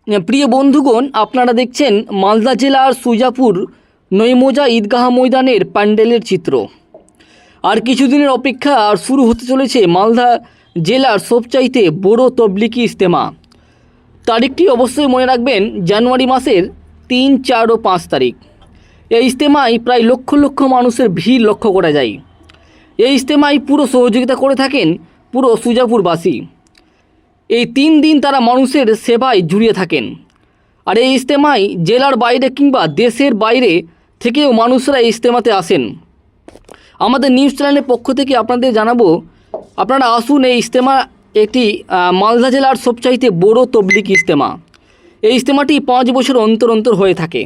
প্রিয় বন্ধুগণ, আপনারা দেখছেন মালদা জেলার সুজাপুর নৈমোজা ঈদগাহ ময়দানের প্যান্ডেলের চিত্র। আর কিছুদিনের অপেক্ষা আর শুরু হতে চলেছে মালদা জেলার সবচাইতে বড় তবলিগি ইজতেমা। তারিখটি অবশ্যই মনে রাখবেন, জানুয়ারি মাসের 3, 4 ও 5 তারিখ। এই ইজতেমায় প্রায় লক্ষ লক্ষ মানুষের ভিড় লক্ষ্য করা যায়। এই ইজতেমায় পুরো সহযোগিতা করে থাকেন পুরো সুজাপুরবাসী। এই 3 দিন তারা মানুষের সেবায় জুড়িয়ে থাকেন। আর এই ইজতেমায় জেলার বাইরে কিংবা দেশের বাইরে থেকেও মানুষরা এই ইজতেমাতে আসেন। আমাদের নিউজ চ্যানেলের পক্ষ থেকে আপনাদের জানাবো, আপনারা আসুন। এই ইজতেমা একটি মালদা জেলার সবচাইতে বড় তবলিগি ইজতেমা। এই ইজতেমাটি 5 বছর অন্তর অন্তর হয়ে থাকে।